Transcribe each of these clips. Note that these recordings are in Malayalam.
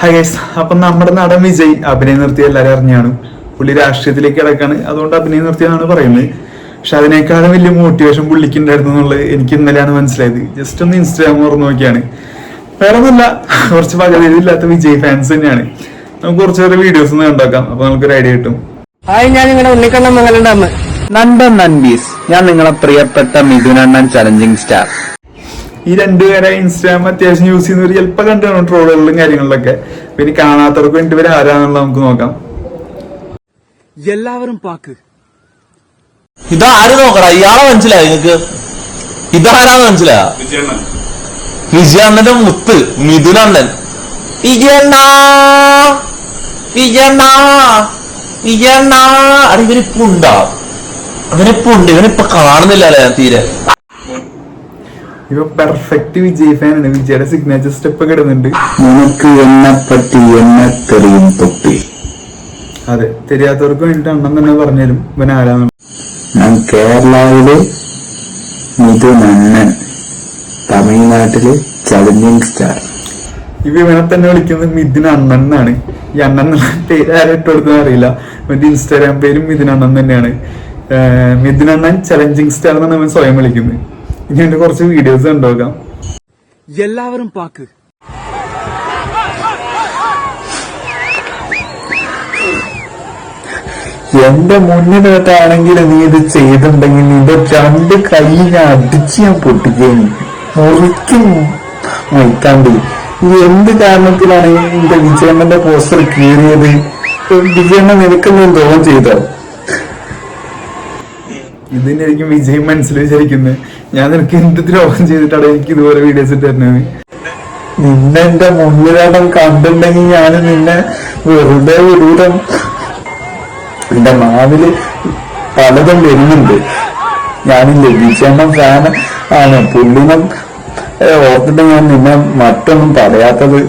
ഹായ് ഗൈസ്, അപ്പം നമ്മുടെ നടൻ വിജയ് അഭിനയം നിർത്തിയ എല്ലാവരും അറിഞ്ഞാണ്. പുള്ളി രാഷ്ട്രീയത്തിലേക്ക് കിടക്കാണ്, അതുകൊണ്ട് അഭിനയം നിർത്തിയെന്നാണ് പറയുന്നത്. പക്ഷെ അതിനേക്കാളും വലിയ മോട്ടിവേഷൻ പുള്ളിക്ക് ഉണ്ടായിരുന്നു എന്നുള്ളത് എനിക്ക് ഇന്നലെയാണ് മനസ്സിലായത്. ജസ്റ്റ് ഒന്ന് ഇൻസ്റ്റാഗ്രാം തുറന്നു നോക്കിയാണ്. വേറെ ഒന്നുമില്ല, കുറച്ച് പകതിയില്ലാത്ത വിജയ് ഫാൻസ് തന്നെയാണ്. നമുക്ക് കുറച്ചേറെ വീഡിയോസ് ഒന്ന് കണ്ടാക്കാം, അപ്പൊ നമുക്കൊരു ഐഡിയ കിട്ടും. ഹായ്, ഞാൻ നിങ്ങളുടെ ഉണ്ണിക്കണ്ണൻ മംഗലുണ്ടാമ നന്ദൻ നൻബീസ്. ഞാൻ നിങ്ങളെ പ്രിയപ്പെട്ട മിഥുനണ്ണൻ ചലഞ്ചിങ് സ്റ്റാർ. ഈ രണ്ടുപേരെ ഇൻസ്റ്റാഗ്രാം അത്യാവശ്യം യൂസ് ചെയ്യുന്നവർ ചിലപ്പോൾ കണ്ടാണ് ട്രോളുകളിലും കാര്യങ്ങളിലൊക്കെ. പിന്നെ കാണാത്തവർക്ക് വേണ്ടി ഇവർ ആരാണെന്നുള്ളത് നമുക്ക് നോക്കാം. എല്ലാവരും പാക്ക്. ഇതാര് നോക്കടാ, ഇയാളെ മനസ്സിലായി നിങ്ങക്ക്? ഇതാരാന്ന് മനസ്സിലായ? വിജയണ്ണന്റെ മുത്ത് മിഥുനണ്ണൻ. വിജയണ്ണ വിജയണ്ണ വിജയണ്ണ. അടി ഇവനിപ്പുണ്ടാ? അവനിപ്പുണ്ട്, ഇവനിപ്പൊ കാണുന്നില്ല അല്ലേ തീരെ. ഇവ പെർഫെക്റ്റ് വിജയ് ഫാനാണ്. വിജയുടെ സിഗ്നേച്ചർ സ്റ്റെപ്പ് ഒക്കെ ഇടുന്നുണ്ട്. നിനക്ക് എന്നെപ്പറ്റി എന്നെ തെറിയും തൊപ്പി. അതെ, தெரியாത്തവർക്ക് വേണ്ടിട്ട് അണ്ണൻ തന്നെ പറഞ്ഞുതരും ഇവൻ ആരാന്ന്. ഞാൻ കേരളയില് മിഥുനണ്ണൻ, തമിഴ്നാട്ടില് ചലഞ്ചിങ് സ്റ്റാർ. ഇവനെ തന്നെ വിളിക്കുന്നത് മിഥുൻ അണ്ണൻ എന്നാണ്. ഈ അണ്ണൻ എന്നുള്ള പേര് ആരും ഇട്ട് കൊടുക്കുന്ന അറിയില്ല. മറ്റേ ഇൻസ്റ്റാഗ്രാം പേരും മിഥുൻ അണ്ണൻ തന്നെയാണ്. മിഥുൻ അണ്ണൻ ചലഞ്ചിങ് സ്റ്റാർ എന്നാണ് അവൻ സ്വയം വിളിക്കുന്നത്. ഇനി എന്റെ കുറച്ച് വീഡിയോസ് കണ്ടുനോക്കാം. എല്ലാവരും പാക്ക്. എന്റെ മുന്നിലോട്ടാണെങ്കിൽ നീ ഇത് ചെയ്തിട്ടുണ്ടെങ്കിൽ നിന്റെ രണ്ട് കൈ ഞാൻ അടിച്ച് ഞാൻ പൊട്ടിക്കുന്നു, മുറിക്കും മൈത്താണ്ടി. ഇത് എന്ത് കാരണത്തിലാണ് എന്റെ വിജയണ്ണന്റെ പോസ്റ്റർ കീറിയത്? വിജയണ്ണൻ നിനക്കൊന്നും ദ്രോഹം ചെയ്തോ? ഇതിനായിരിക്കും വിജയ് മനസ്സിൽ വിചാരിക്കുന്നത്, ഞാൻ നിനക്ക് എന്ത് ദ്രോഹം ചെയ്തിട്ടാണ് എനിക്ക് ഇതുപോലെ വീഡിയോസ് ഇട്ട് തരുന്നത്. നിന്നെ എന്റെ മുന്നിലോട്ടം കണ്ടിട്ടുണ്ടെങ്കിൽ ഞാൻ നിന്നെ വെറുതെ വിടൂല. എന്റെ നാവില് പലതും വരുന്നുണ്ട്. ഞാനില്ലേ വിജയണ്ണൻ ഫാൻ ആണ്. പുള്ളിനെ ഓർത്തിട്ട് ഞാൻ നിന്നെ മറ്റൊന്നും പറയാത്തത്.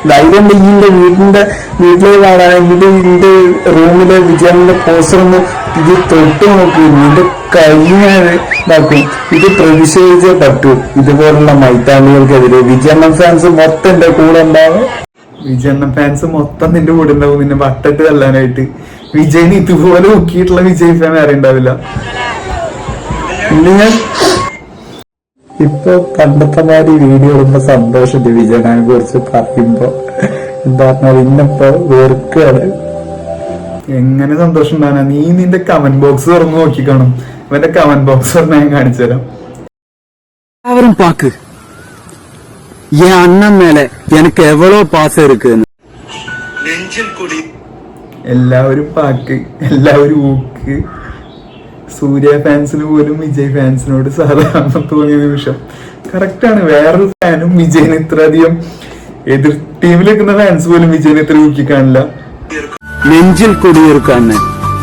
ധൈര്യം ഇന്റെ വീട്ടിലേക്ക് കാണാനെങ്കിൽ എന്റെ റൂമിലെ വിജയണ്ണന്റെ പോസ്റ്റർ ഒന്ന് ഇത് തൊട്ട് നോക്കി, നിന്റെ കൈ ഞാൻ ഇതാക്കും. ഇത് പ്രതിഷേധിച്ചേ പറ്റൂ. ഇതുപോലുള്ള മൈത്താളികൾക്കെതിരെ വിജയണ്ണൻ ഫാൻസ് മൊത്തം എന്റെ കൂടെ ഉണ്ടാവും. വിജയണ്ണൻ ഫാൻസ് മൊത്തം നിന്റെ കൂടെ ഉണ്ടാവും, നിന്നെ വട്ടിട്ട് തല്ലാനായിട്ട്. വിജയിന് ഇതുപോലെ നോക്കിയിട്ടുള്ള വിജയ് ഫാൻ ആരും ഉണ്ടാവില്ല. ഇന്ന് ഞാൻ ഇപ്പൊ പണ്ടത്തെ മാതിരി വീഡിയോ ഇടുമ്പോ സന്തോഷമുണ്ട്. വിജയനെ കുറിച്ച് പറയുമ്പോ എന്താ പറഞ്ഞാൽ ഇന്നിപ്പോ വെറുക്കാണ്. എങ്ങനെ സന്തോഷം ഉണ്ടാകാനാ? നീ നിന്റെ കമന്റ് ബോക്സ് തുറന്ന് നോക്കി കാണും. അവന്റെ കമന്റ് ബോക്സ് പറഞ്ഞാൽ ഞാൻ കാണിച്ചു തരാം. എല്ലാവരും പാക്ക്. என் அண்ணன் மேல எனக்கு எவ்வளவு பாசம் இருக்குன்னு. എല്ലാവരും പാക്ക്, എല്ലാവരും ഊക്ക്. സൂര്യ ഫാൻസിന് പോലും വിജയ് ഫാൻസിനോട് സാധാരണ തോന്നിയ നിമിഷം കറക്റ്റാണ്. വേറൊരു ഫാനും വിജയിന് ഇത്രയധികം എതിർ ടീമിൽ നിൽക്കുന്ന ഫാൻസ് പോലും വിജയിനെ ഇത്ര ഊക്കി കാണില്ല. നെഞ്ചിൽ കുടിയിരിക്കാന്ന്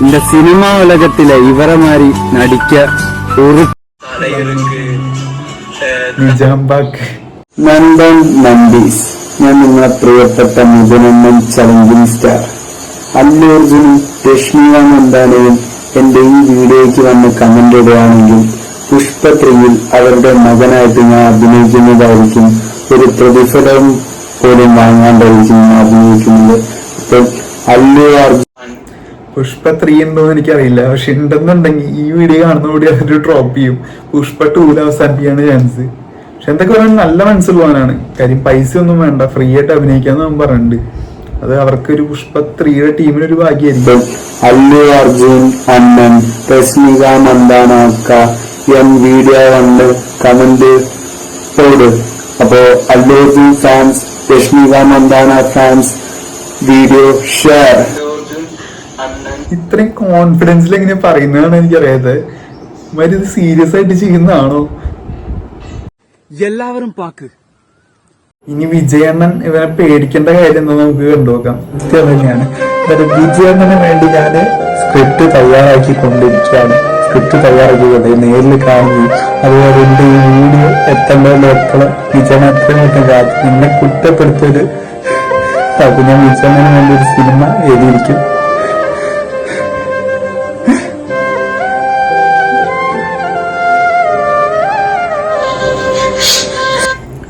இந்த സിനിമാ ഉലകത്തിലെ ഇവരെ മാറി നടിക്ക ഒരു നിജാം പാക്ക്. നന്ദൻ നമ്പീസ്. ഞാൻ നിങ്ങളെ പ്രിയപ്പെട്ട മിഥുനണ്ണൻ ചലഞ്ചിങ് സ്റ്റാർ. അല്ലു അർജുനും രശ്മിക മന്ദാനയും എന്റെ ഈ വീഡിയോയ്ക്ക് വന്ന് കമന്റ് ഇടുകയാണെങ്കിൽ പുഷ്പ 3 അവരുടെ മകനായിട്ട് ഞാൻ അഭിനയിക്കുന്നതായിരിക്കും. ഒരു പ്രതിഫലം പോലും വാങ്ങാണ്ടായിരിക്കും ഞാൻ അഭിനയിക്കുന്നത്. അപ്പോൾ അല്ലു അർജുൻ പുഷ്പ 3 ഉണ്ടോന്ന് എനിക്കറിയില്ല, പക്ഷെ ഉണ്ടെന്നുണ്ടെങ്കിൽ ഈ വീഡിയോ കാണുന്നതോടെ അവര് ഡ്രോപ്പ് ചെയ്യും. പുഷ്പ 2 അവസാനിപ്പിക്കാണ് ചാൻസ്. പക്ഷെ എന്തൊക്കെ പറയാൻ നല്ല മനസ്സിലുള്ളവനാണ്. കാര്യം പൈസ ഒന്നും വേണ്ട, ഫ്രീ ആയിട്ട് അഭിനയിക്കാന്ന് അവൻ പറഞ്ഞിട്ടുണ്ട്. അത് അവർക്കൊരു പുഷ്പ 3യുടെ ടീമിനൊരു ഭാഗ്യമായിരിക്കും. അല്ലു അർജുൻ അണ്ണൻ, രശ്മിക മന്ദാന അക്ക വീഡിയോ കണ്ട് കമന്റ് പോട്. അപ്പോ Allu Arjun fans, Rashmika Mandhana fans video share. ഇത്രയും കോൺഫിഡൻസിൽ എങ്ങനെ പറയുന്നതാണ് എനിക്കറിയാതെ. മറ്റേ ഇത് സീരിയസ് ആയിട്ട് ചെയ്യുന്നതാണോ? എല്ലാവരും പാക്ക്. ഇനി വിജയണ്ണൻ ഇവനെ പേടിക്കേണ്ട കാര്യം എന്താ നമുക്ക് കണ്ടുനോക്കാം. തന്നെയാണ് വിജയണ്ണന് വേണ്ടി ഞാൻ സ്ക്രിപ്റ്റ് തയ്യാറാക്കിക്കൊണ്ടിരിക്കുകയാണ്. സ്ക്രിപ്റ്റ് തയ്യാറാക്കിക്കൊണ്ട് നേരിൽ കാണുകയും അതുപോലെ എന്റെ ഈ വീഡിയോ എത്തേണ്ടതിൽ എപ്പോഴും വിജയൻ എത്രയും കാത്ത് നിന്നെ കുറ്റപ്പെടുത്തിയത്. അപ്പൊ ഞാൻ വിജയണ്ണന് വേണ്ടി ഒരു സിനിമ എഴുതിയിരിക്കും.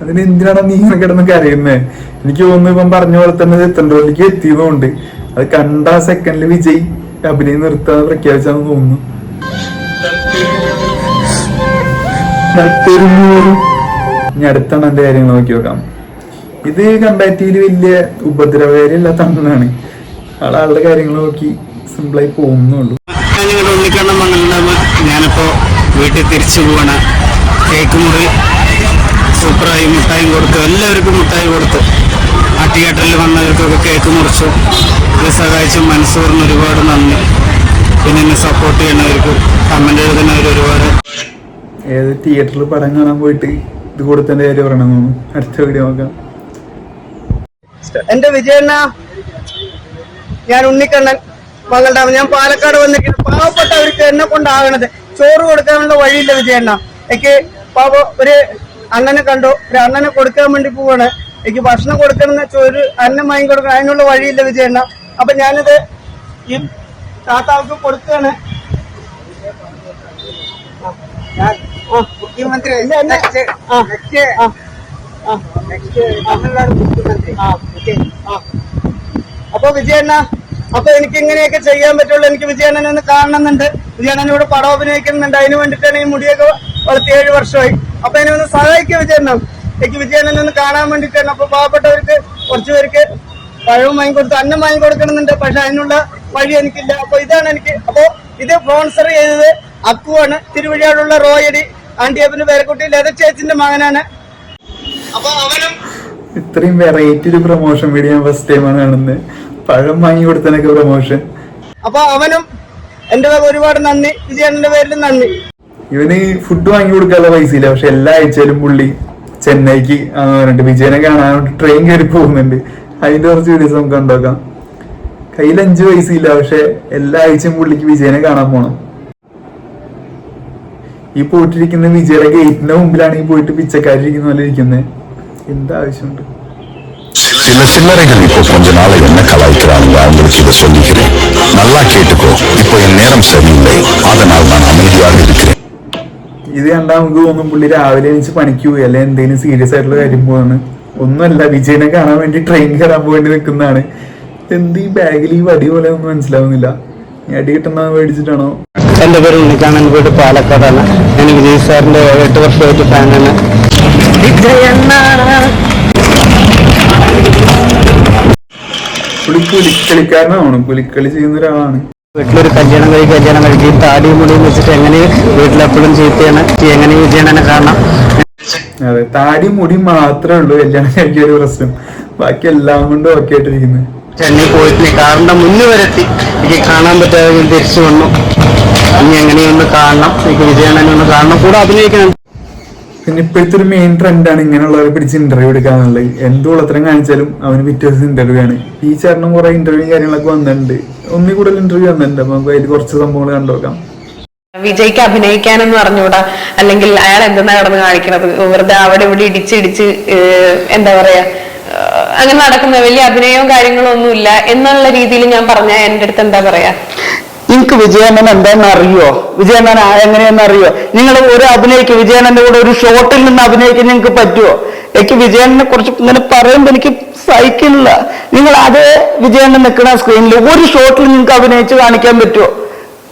അതിന് എന്തിനാണ് നീ ഇങ്ങനെ കിടന്ന് കരയുന്നേ? എനിക്ക് തോന്നുന്നു ഇപ്പം പറഞ്ഞ പോലെ തന്നെ ചിത്രത്തിലേക്ക് എത്തിയതുകൊണ്ട് അത് കണ്ട സെക്കൻഡിൽ വിജയ് അഭിനയം നിർത്താന്ന് പ്രഖ്യാപിച്ചാന്ന് തോന്നുന്നു. ഇനി അടുത്താണ് എന്റെ കാര്യങ്ങൾ നോക്കി നോക്കാം. ഇത് കമ്പാരിറ്റീവ്ലി വലിയ ഉപദ്രവകാരിയല്ലാത്ത അണ്ണനാണ്. ആളുടെ കാര്യങ്ങൾ നോക്കി സിമ്പിളായി പോകുന്നുള്ളൂ. ഉണ്ണിക്കണ്ണം മംഗളുണ്ടാകുമ്പോൾ ഞാനിപ്പോ വീട്ടിൽ തിരിച്ചു പോവാണ്. കേക്ക് മുറി സൂപ്പറായി, മുട്ടായും കൊടുത്തു, എല്ലാവർക്കും മുട്ടായി കൊടുത്തു. ആ തിയേറ്ററിൽ വന്നവർക്കൊക്കെ കേക്ക് മുറിച്ചു. ഇത് സഹായിച്ചു മനസ്സൂറിന് ഒരുപാട് നന്ദി. പിന്നെ എന്നെ സപ്പോർട്ട് ചെയ്യുന്നവർക്ക്, കമന്റ് എഴുതുന്നവർ ഒരുപാട്. ഏത് തിയേറ്ററിൽ പടം കാണാൻ പോയിട്ട് ഇത് കൊടുത്തതിന്റെ കാര്യം പറയണമെന്ന് തോന്നുന്നു. അടുത്ത വീഡിയോ നോക്കാം. എന്റെ വിജയണ്ണ, ഞാൻ ഉണ്ണിക്കണ്ണൻ മകളുടെ, ഞാൻ പാലക്കാട് വന്നിട്ട് പാവപ്പെട്ടവർക്ക് എന്നെ കൊണ്ടാകണത് ചോറ് കൊടുക്കാനുള്ള വഴിയില്ല വിജയണ്ണ. എനിക്ക് ഒരു അണ്ണനെ കണ്ടു, ഒരു അണ്ണനെ കൊടുക്കാൻ വേണ്ടി പോവാണ്. എനിക്ക് ഭക്ഷണം കൊടുക്കണമെന്ന് ചോറ് അന്നം വാങ്ങി കൊടുക്കണം, അതിനുള്ള വഴിയില്ല വിജയണ്ണ. അപ്പൊ ഞാനിത് ഈ താത്താർക്ക് കൊടുക്കാണ്. മുഖ്യമന്ത്രി അപ്പൊ വിജയണ്ണ, അപ്പൊ എനിക്ക് ഇങ്ങനെയൊക്കെ ചെയ്യാൻ പറ്റുള്ളൂ. എനിക്ക് വിജയണ്ണനെ ഒന്ന് കാണണമെന്നുണ്ട്. വിജയണ്ണൻ ഇവിടെ പടം അഭിനയിക്കുന്നുണ്ട്. അതിന് വേണ്ടിയിട്ടാണ് ഈ മുടിയൊക്കെ വളർത്തി 7 വർഷമായി. അപ്പൊ എന്നെ ഒന്ന് സഹായിക്കുക വിജയണ്ണൻ. എനിക്ക് വിജയണ്ണനെ ഒന്ന് കാണാൻ വേണ്ടിയിട്ടാണ്. അപ്പൊ പാവപ്പെട്ടവർക്ക് കുറച്ചു പേർക്ക് പഴവും വാങ്ങിക്കൊടുത്ത് അന്നം വാങ്ങിക്കൊടുക്കണമെന്നുണ്ട്. പക്ഷെ അതിനുള്ള വഴി എനിക്കില്ല. അപ്പൊ ഇതാണ് എനിക്ക്. അപ്പൊ ഇത് സ്പോൺസർ ചെയ്തത് അക്കുവാണ്. തിരുവഴിയാടുള്ള റോയടി ആന്റിയപ്പന്റെ പേരക്കുട്ടി ലത ചേച്ചിന്റെ മകനാണ്. അപ്പൊ അവനും ഇത്രയും വെറൈറ്റി ഒരു പ്രൊമോഷൻ വീഡിയോ ഞാൻ ഫസ്റ്റ് ടൈമാണ് കാണുന്നത്. പഴം വാങ്ങി കൊടുത്തതിനൊക്കെ പ്രൊമോഷൻ. അപ്പൊ അവനും എന്റെ ഒരുപാട് നന്ദി, വിജയണ്ണന്റെ പേരിലും നന്ദി. ഇവന് ഫുഡ് വാങ്ങി കൊടുക്കാനുള്ള പൈസ ഇല്ല, പക്ഷെ എല്ലാ ആഴ്ചയിലും പുള്ളി ചെന്നൈക്ക് പറഞ്ഞിട്ട് വിജയനെ കാണാൻ ട്രെയിൻ കയറി പോകുന്നുണ്ട്. അതിന്റെ കുറച്ച് വീഡിയോസ് നമുക്ക് കണ്ടോക്കാം. കയ്യിൽ 5 പൈസ ഇല്ല, പക്ഷെ എല്ലാ ആഴ്ചയും പുള്ളിക്ക് വിജയനെ കാണാൻ പോണം. ഈ പോയിട്ടിരിക്കുന്ന വിജയുടെ ഗേറ്റിന്റെ മുമ്പിലാണ് ഈ പോയിട്ട് പിച്ചക്കാരിരിക്കുന്ന പോലെ ഇരിക്കുന്നത്. എന്താവശ്യമുണ്ട്? சில சில்லறைகள் இப்போ கொஞ்ச நாளை என்ன கலாய்க்கிறாங்க, அவங்களுக்கு இதை சொல்லிக்கிறேன். நல்லா கேட்டுக்கோ. இப்போ என் நேரம் சரியில்லை, அதனால் நான் அமைதியாக இருக்கிறேன். ഇത് കണ്ടാൽ നമുക്ക് തോന്നും പുള്ളി രാവിലെ എണീച്ച് പണിക്ക് പോയി അല്ലെ എന്തെങ്കിലും സീരിയസ് ആയിട്ടുള്ള കാര്യം പോവാണ്. ഒന്നുമല്ല, വിജയനെ കാണാൻ വേണ്ടി ട്രെയിൻ കയറാൻ പോവേണ്ടി നിൽക്കുന്നതാണ്. എന്ത് ഈ ബാഗിൽ ഈ വടി പോലെ ഒന്നും മനസ്സിലാവുന്നില്ല. അടി കിട്ടുന്ന മേടിച്ചിട്ടാണോ? എന്റെ പേര് ഉണ്ണിക്കണ്ണൻ, വീട് പാലക്കാടാണ്. ഞാൻ വിജയ് സാറിന്റെ 8 വർഷമായിട്ട് ഫാനാണ്. പുള്ളി പുലിക്കളിക്കാരനാണ്, പുലിക്കളി ചെയ്യുന്ന ഒരാളാണ്. വീട്ടിലൊരു കല്യാണം കഴിച്ച് താടിയും മുടിയും വെച്ചിട്ട് എങ്ങനെ വീട്ടിലെപ്പോഴും ചീത്തയാണ്, എങ്ങനെ വിജയണ്ണനെ കാണാം. അതെ, താടി മുടി മാത്രമേ ഉള്ളൂ കല്യാണം കഴിക്കാൻ ഒരു പ്രശ്നം. ബാക്കി എല്ലാം കൊണ്ടും ഒക്കെ ആയിട്ടിരിക്കുന്നത്. ചെന്നൈ പോയിട്ട് കാറിന്റെ മുന്നിൽ വരെത്തി. എനിക്ക് കാണാൻ പറ്റാതെ ഞാൻ തിരിച്ചു വന്നു. ഇനി എങ്ങനെയൊന്ന് കാണണം, എനിക്ക് വിജയണ്ണനെ ഒന്ന് കാണണം, കൂടെ അഭിനയിക്കണം. പിന്നെ ഇപ്പോഴത്തെ ഒരു മെയിൻ ട്രെൻഡാണ് ഇങ്ങനെയുള്ളവരെ പിടിച്ച് ഇന്റർവ്യൂ എടുക്കാന്നുള്ളത്. എന്തുള്ളത്രയും കാണിച്ചാലും അവന് പിറ്റേ ദിവസം ഇന്റർവ്യൂ ആണ്. ഈ ചേട്ടനും കുറെ ഇന്റർവ്യൂ കാര്യങ്ങളൊക്കെ വന്നിട്ടുണ്ട്. ഒന്നിൽ കൂടുതൽ ഇന്റർവ്യൂ വന്നിട്ടുണ്ട്. അപ്പൊ നമുക്ക് അതിൽ കുറച്ച് സംഭവങ്ങൾ കണ്ടുനോക്കാം. വിജയ്ക്ക് അഭിനയിക്കാനെന്ന് പറഞ്ഞുകൂടാ, അല്ലെങ്കിൽ അയാൾ എന്തെന്നാ കിടന്ന് കാണിക്കണത്, വെറുതെ അവിടെ ഇവിടെ ഇടിച്ചിടിച്ച് എന്താ പറയാ, അങ്ങനെ നടക്കുന്ന വലിയ അഭിനയവും കാര്യങ്ങളും ഒന്നുമില്ല എന്നുള്ള രീതിയിൽ ഞാൻ പറഞ്ഞ എന്റെ അടുത്ത് എന്താ പറയാ, നിങ്ങൾക്ക് വിജയണ്ണൻ എന്താണെന്ന് അറിയോ? വിജയണ്ണൻ എങ്ങനെയെന്ന് അറിയോ? നിങ്ങൾ ഒരു അഭിനയിക്കും വിജയണ്ണന്റെ കൂടെ ഒരു ഷോട്ടിൽ നിന്ന് അഭിനയിക്കാൻ നിങ്ങൾക്ക് പറ്റുമോ? എനിക്ക് വിജയണ്ണനെ കുറിച്ച് ഇങ്ങനെ പറയുമ്പോൾ എനിക്ക് സഹിക്കില്ല. നിങ്ങൾ അതേ വിജയണ്ണൻ നിൽക്കുന്ന സ്ക്രീനിൽ ഒരു ഷോട്ടിൽ നിങ്ങൾക്ക് അഭിനയിച്ച് കാണിക്കാൻ പറ്റുമോ?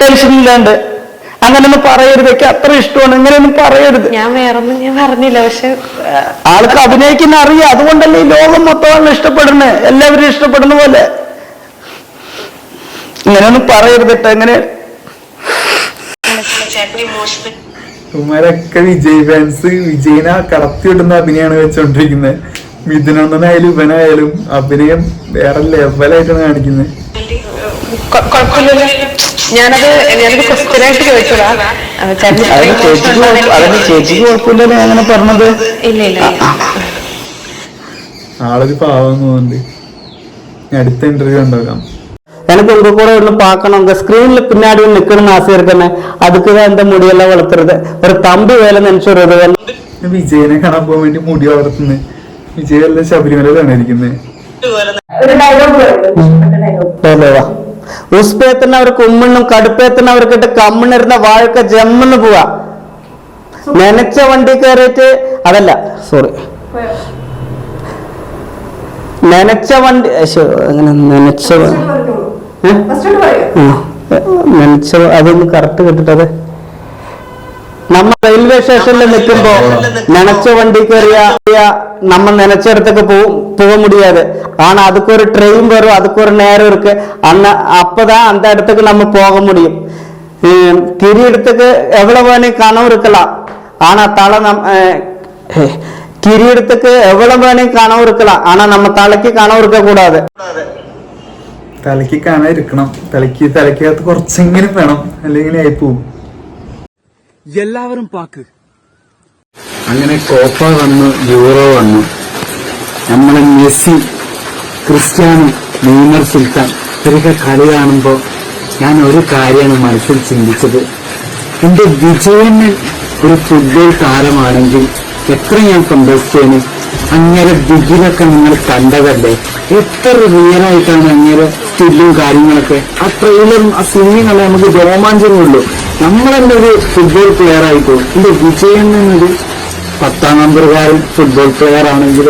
ടെൻഷൻ ഇല്ലാണ്ട്. അങ്ങനെയൊന്നും പറയരുത്. എനിക്ക് അത്ര ഇഷ്ടമാണ്. ഇങ്ങനെയൊന്നും പറയരുത്. ഞാൻ വേറൊന്നും ഞാൻ പറഞ്ഞില്ല. പക്ഷെ ആൾക്ക് അഭിനയിക്കുന്ന അറിയാം. അതുകൊണ്ടല്ലേ ഈ ലോകം മൊത്തമാണ് ഇഷ്ടപ്പെടുന്നത്, എല്ലാവരും ഇഷ്ടപ്പെടുന്ന പോലെ. ഇങ്ങനെയൊന്നും പറയരുത്. എങ്ങനെ ഇവന്മാരൊക്കെ വിജയ് ഫാൻസ് വിജയനെ കടത്തി വിടുന്ന അഭിനയമാണ് വെച്ചോണ്ടിരിക്കുന്നത്. മിഥുനണ്ണനായാലും ഇവനായാലും അഭിനയം വേറെ ലെവലായിട്ടാണ് കാണിക്കുന്നത്. കുഴപ്പമില്ലല്ലോ. ഞാനത് ക്വസ്റ്റ്യൻ ആയിട്ട് ചോദിച്ചതാ. ചേച്ചിക്ക് കുഴപ്പമില്ലല്ലോ അങ്ങനെ പറഞ്ഞത്? ഇല്ല. ആളൊരു പാവം തോന്നുന്നുണ്ട്. അടുത്ത ഇന്റർവ്യൂ ഉണ്ടാക്കാം. எனக்கு உங்க கூட ஒண்ணு பார்க்கணும். உங்க ஸ்கிரீன்ல பின்னாடி ஒன்று நிக்கணும்னு ஆசை இருக்குன்னு. அதுக்குதான் இந்த முடியெல்லாம் வளர்த்துறது. ஒரு தம்பி வேலை நினைச்சுறது. വിജയനെ കാണാൻ പോകാൻ വേണ്ടി മുടി വളർത്തുന്നത്. വിജയല്ല ശബരിമലയിലാണ് ഇരിക്കുന്നത്. ഉസ്പേത്തുന്നവർക്ക് ഉമ്മിണ്ണും കടുപ്പേത്തുന്നവർക്കിട്ട് കമ്മിണിരുന്ന വാഴക്ക ജമ്മെന്ന് പോവാ. നനച്ച വണ്ടി കയറിയിട്ട് അതല്ല, സോറി, നനച്ച വണ്ടി അങ്ങനെ നനച്ച നനച്ച അതൊന്ന് കറക്റ്റ് കിട്ടിട്ടത്. നമ്മ റെയിൽവേ സ്റ്റേഷനിൽ നിൽക്കുമ്പോ നനച്ച വണ്ടി കയറിയ நம்ம நினைச்ச இடத்துக்கு போக முடியாது. ஆனா அதுக்கு ஒரு ட்ரெயின் வரும், அதுக்கு ஒரு நேரம் இருக்கு. அப்பதான் அந்த இடத்துக்கு நம்ம போக முடியும். கிரீடத்துக்கு எவ்வளவு வேணும் கனவு இருக்கலாம், ஆனா കിരീടத்துக்கு എவ்வளவு വേണമെങ്കിൽ കനവ് இருக்கலாம், ஆனா நம்ம தலைக்கு കനവ് இருக்க കൂടാതെ. തലയ്ക്ക് കനയിരിക്കണം, തലയ്ക്കകത്ത് കുറച്ചെങ്കിലും വേണം, അല്ലെങ്കിൽ ആയിപ്പോവും. എല്ലാവരും പാക്ക്. അങ്ങനെ കോപ്പ വന്നു, യൂറോ വന്നു. നമ്മളെ മെസ്സി, ക്രിസ്ത്യാനോ, നെയ്മർ, സുൽത്താൻ ഇവരൊക്കെ കളി കാണുമ്പോൾ ഞാൻ ഒരു കാര്യമാണ് മനസ്സിൽ ചിന്തിച്ചത്. എന്റെ വിജയണ്ണൻ ഒരു ഫുട്ബോൾ താരമാണെങ്കിൽ എത്ര ഞാൻ സന്തോഷിച്ചേന്. അങ്ങനെ ഡിഗ്രിയൊക്കെ നിങ്ങൾ കണ്ടതല്ലേ, എത്ര റിയലായിട്ടാണ് അങ്ങനെ സ്റ്റില്ലും കാര്യങ്ങളൊക്കെ. ആ ട്രെയിലറും ആ സിനിമയും നമുക്ക് രോമാഞ്ചമുള്ളൂ. നമ്മളെന്നെ ഒരു ഫുട്ബോൾ പ്ലെയർ ആയിപ്പോ. എന്റെ വിജയണ്ണനൊരു 10ാം നമ്പറുകാരൻ ഫുട്ബോൾ പ്ലെയർ ആണെങ്കിൽ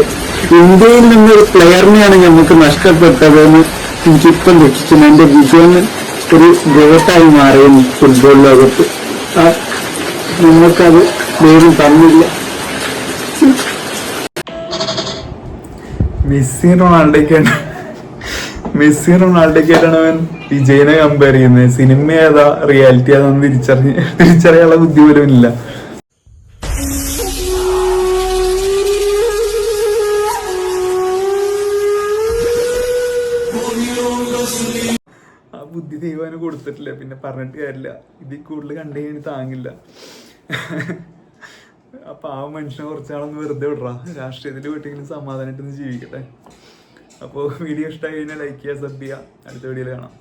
ഇന്ത്യയിൽ നിന്നൊരു പ്ലെയറിനെയാണ് നമുക്ക് നഷ്ടപ്പെട്ടതെന്ന് എനിക്കിപ്പം രക്ഷിച്ചു. എന്റെ വിജയണ്ണൻ ഒരു ഗോട്ടായി മാറിയെന്ന് ഫുട്ബോൾ ലോകത്ത്. നിങ്ങൾക്കത് ദൈവം തന്നില്ല. മെസ്സി റൊണാൾഡോക്കായിട്ടാണ് അവൻ വിജയനെ കമ്പയർ ചെയ്യുന്നത്. സിനിമ ഏതാ റിയാലിറ്റി ഏതാന്ന് തിരിച്ചറിയാനുള്ള ബുദ്ധി പോലും ഇല്ല. ആ ബുദ്ധി ദൈവം കൊടുത്തിട്ടില്ല, പിന്നെ പറഞ്ഞിട്ട് കാര്യമില്ല. ഇതിൽ കൂടുതൽ കണ്ടു കഴിഞ്ഞാൽ താങ്ങില്ല. അപ്പൊ ആ മനുഷ്യനെ കുറച്ചാളൊന്ന് വെറുതെ വിടറാ, രാഷ്ട്രീയത്തിൽ പോയിട്ടെങ്കിലും സമാധാനമായിട്ടൊന്ന് ജീവിക്കട്ടെ. അപ്പോൾ വീഡിയോ ഇഷ്ടമായി കഴിഞ്ഞാൽ ലൈക്ക് ചെയ്യുക, സബ് ചെയ്യുക. അടുത്ത വീഡിയോയിൽ കാണാം.